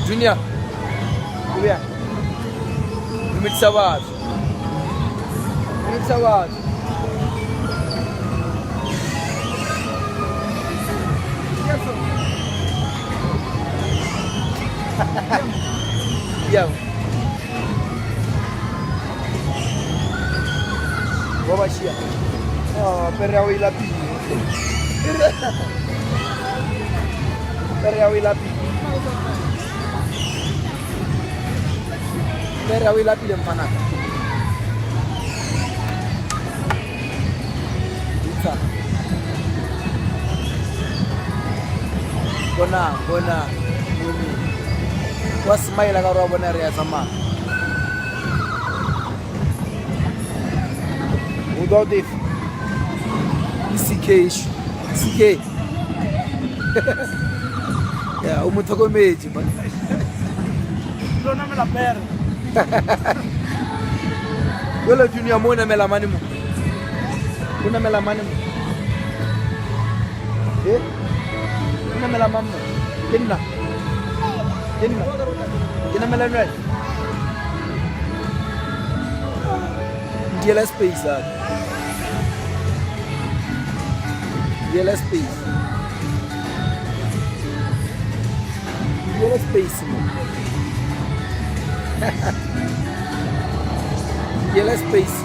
Junior. Kuya. Lumit sa wat. Lumit sa wat. Diam. Bawa siya. Oh, perawi lapi. Perawi lapi. Perawi lapi yang mana? Bisa. Bona. Buni. Kau smile lah kalau benar ya sama. Without it. CK. Ya, umuthokomeji man. Lona me la per. Wala Junior mo na melamani mo. Kuna melamani mo. Kuna melamani mo. Kinna melamani. Dia space ah. Dia space mo. Dia space.